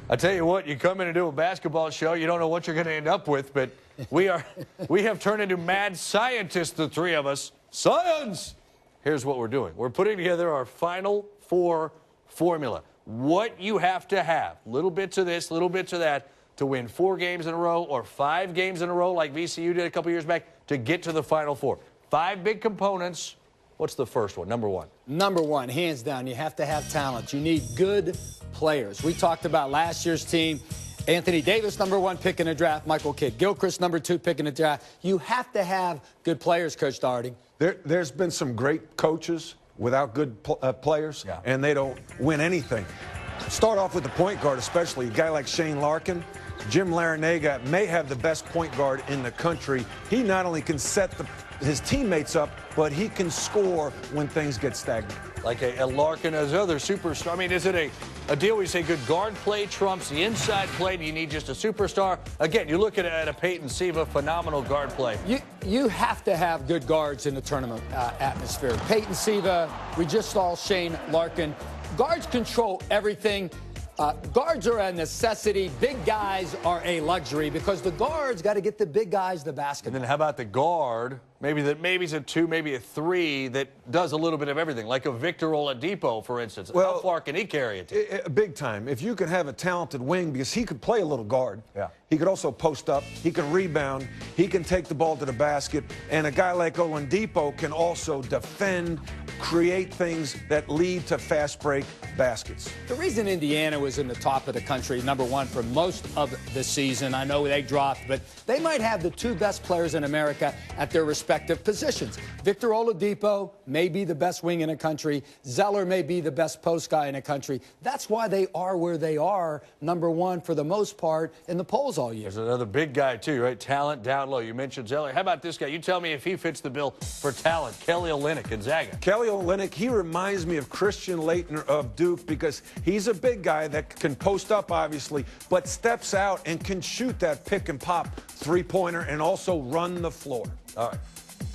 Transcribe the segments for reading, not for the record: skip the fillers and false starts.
I tell you what, you come in and do a basketball show, you don't know what you're going to end up with, but we have turned into mad scientists, the three of us. Science! Here's what we're doing. We're putting together our Final Four formula. What you have to have, little bits of this, little bits of that, to win 4 games in a row or 5 games in a row like VCU did a couple years back to get to the Final Four. 5 big components. What's the first one? Number one. Number one, hands down, you have to have talent. You need good players. We talked about last year's team. Anthony Davis, #1 pick in the draft. Michael Kidd-Gilchrist, #2 pick in the draft. You have to have good players, Coach Daugherty. There's been some great coaches without good players, and they don't win anything. Start off with the point guard, especially a guy like Shane Larkin. Jim Larinaga may have the best point guard in the country. He not only can set his teammates up, but he can score when things get stagnant. Like a Larkin as other superstar. I mean, is it a deal where you say good guard play trumps the inside play? Do you need just a superstar? Again, you look at a Peyton Siva, phenomenal guard play. You have to have good guards in the tournament atmosphere. Peyton Siva, we just saw Shane Larkin. Guards control everything. Guards are a necessity. Big guys are a luxury because the guards got to get the big guys the basketball. And then how about the guard? Maybe it's a 2, maybe a 3 that does a little bit of everything, like a Victor Oladipo, for instance. Well, how far can he carry it? Big time. If you could have a talented wing, because he could play a little guard. Yeah. He could also post up. He can rebound. He can take the ball to the basket. And a guy like Oladipo can also defend, create things that lead to fast break baskets. The reason Indiana was in the top of the country, #1 for most of the season, I know they dropped, but they might have the 2 best players in America at their respective positions. Victor Oladipo may be the best wing in the country. Zeller may be the best post guy in the country. That's why they are where they are, #1 for the most part in the polls all year. There's another big guy, too, right? Talent down low. You mentioned Zeller. How about this guy? You tell me if he fits the bill for talent. Kelly Olynyk, Gonzaga. Kelly Olynyk, he reminds me of Christian Laettner of Duke because he's a big guy that can post up, obviously, but steps out and can shoot that pick and pop three-pointer and also run the floor. All right.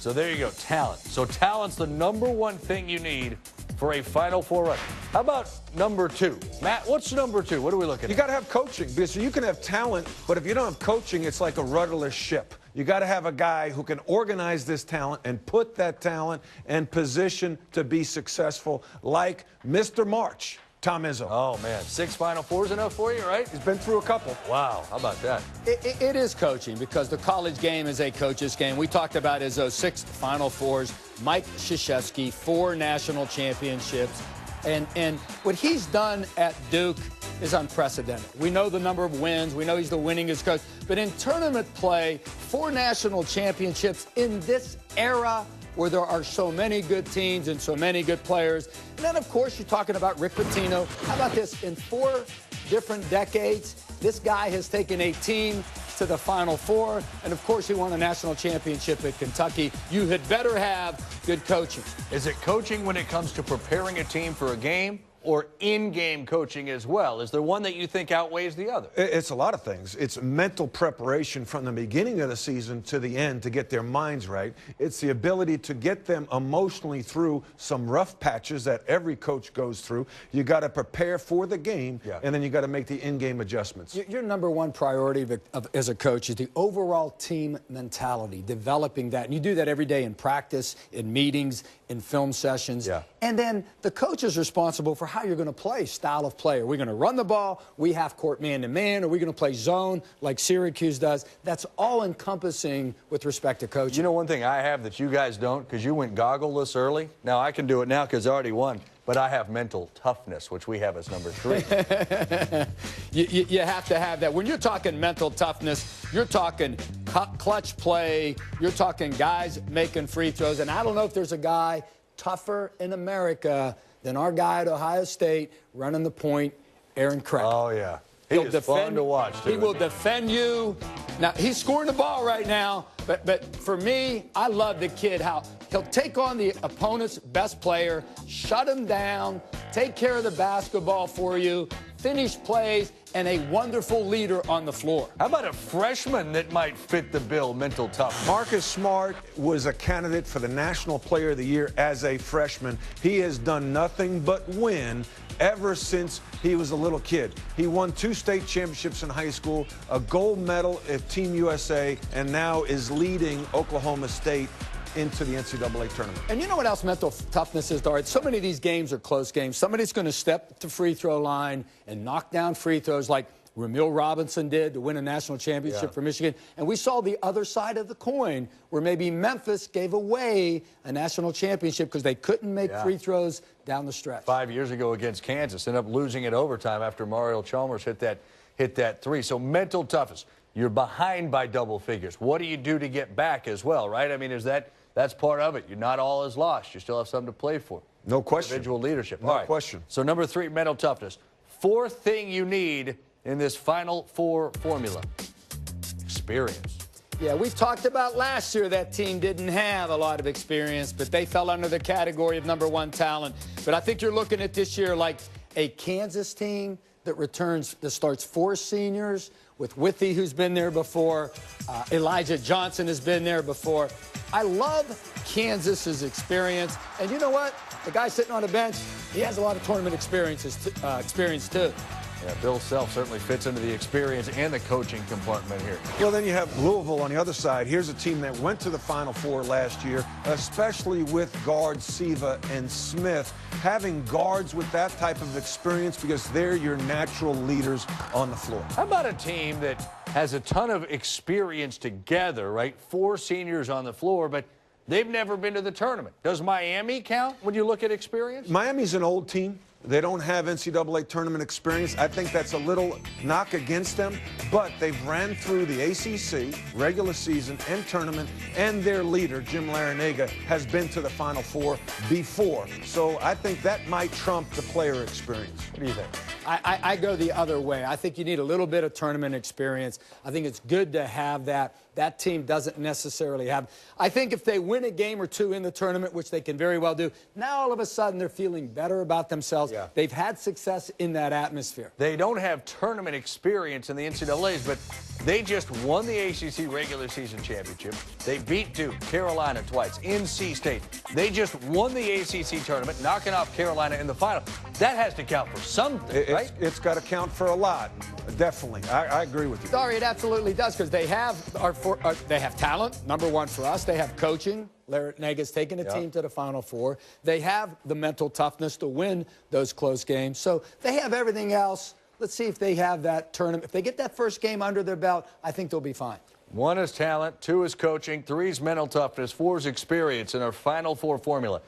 So there you go, talent. So talent's the #1 thing you need for a Final Four run. How about number 2? Matt, what's number 2? What are we looking at? You got to have coaching because you can have talent, but if you don't have coaching, it's like a rudderless ship. You got to have a guy who can organize this talent and put that talent in position to be successful, like Mr. March, Tom Izzo. Oh, man. 6 Final Fours enough for you, right? He's been through a couple. Wow. How about that? It is coaching because the college game is a coach's game. We talked about Izzo's 6 Final Fours, Mike Krzyzewski, 4 national championships. And what he's done at Duke is unprecedented. We know the number of wins. We know he's the winningest coach. But in tournament play, 4 national championships in this era where there are so many good teams and so many good players. And then, of course, you're talking about Rick Pitino. How about this? In 4 different decades, this guy has taken a team to the Final Four. And, of course, he won a national championship at Kentucky. You had better have good coaching. Is it coaching when it comes to preparing a team for a game? Or in-game coaching as well? Is there one that you think outweighs the other? It's a lot of things. It's mental preparation from the beginning of the season to the end to get their minds right. It's the ability to get them emotionally through some rough patches that every coach goes through. You got to prepare for the game, and then you got to make the in-game adjustments. Your #1 priority as a coach is the overall team mentality, developing that. And you do that every day in practice, in meetings, in film sessions. And then the coach is responsible for how you're going to play, style of play. Are we going to run the ball? We half court man-to-man? Are we going to play zone like Syracuse does? That's all encompassing with respect to coaching. You know one thing I have that you guys don't, because you went goggleless early? Now I can do it now because I already won. But I have mental toughness, which we have as number 3. You have to have that. When you're talking mental toughness, you're talking clutch play. You're talking guys making free throws. And I don't know if there's a guy tougher in America than our guy at Ohio State running the point, Aaron Craig. Oh, yeah. He'll defend, fun to watch, too. He will defend you. Now, he's scoring the ball right now, but for me, I love the kid, how he'll take on the opponent's best player, shut him down, take care of the basketball for you, finished plays, and a wonderful leader on the floor. How about a freshman that might fit the bill, mental toughness? Marcus Smart was a candidate for the National Player of the Year as a freshman. He has done nothing but win ever since he was a little kid. He won 2 state championships in high school, a gold medal at Team USA, and now is leading Oklahoma State into the NCAA tournament. And you know what else mental toughness is, Dart? So many of these games are close games. Somebody's going to step to free throw line and knock down free throws like Ramil Robinson did to win a national championship for Michigan. And we saw the other side of the coin where maybe Memphis gave away a national championship because they couldn't make free throws down the stretch. 5 years ago against Kansas, ended up losing it overtime after Mario Chalmers hit that three. So mental toughness. You're behind by double figures. What do you do to get back as well, right? I mean, that's part of it. You're not all is lost. You still have something to play for. No question. Individual leadership. No question. So number 3, mental toughness. 4th thing you need in this Final Four formula: experience. Yeah, we've talked about last year that team didn't have a lot of experience, but they fell under the category of #1 talent. But I think you're looking at this year like a Kansas team that starts 4 seniors with Withey, who's been there before. Elijah Johnson has been there before. I love Kansas's experience. And you know what? The guy sitting on the bench, he has a lot of tournament experience too. Yeah, Bill Self certainly fits into the experience and the coaching compartment here. Well, then you have Louisville on the other side. Here's a team that went to the Final Four last year, especially with guards Siva and Smith. Having guards with that type of experience, because they're your natural leaders on the floor. How about a team that has a ton of experience together, right? 4 seniors on the floor, but they've never been to the tournament. Does Miami count when you look at experience? Miami's an old team. They don't have NCAA tournament experience. I think that's a little knock against them, but they've ran through the ACC, regular season, and tournament, and their leader, Jim Larinaga, has been to the Final Four before. So I think that might trump the player experience. What do you think? I go the other way. I think you need a little bit of tournament experience. I think it's good to have that. That team doesn't necessarily have. I think if they win a game or 2 in the tournament, which they can very well do, now all of a sudden they're feeling better about themselves. Yeah. They've had success in that atmosphere. They don't have tournament experience in the NCAAs, but they just won the ACC regular season championship. They beat Duke, Carolina twice, NC State. They just won the ACC tournament, knocking off Carolina in the final. That has to count for something, right? It's got to count for a lot, definitely. I agree with you. Sorry, it absolutely does, because they have they have talent, #1 for us. They have coaching. Larinaga's taken a team to the Final Four. They have the mental toughness to win those close games. So they have everything else. Let's see if they have that tournament. If they get that first game under their belt, I think they'll be fine. 1 is talent, 2 is coaching, 3 is mental toughness, 4 is experience in our Final Four formula.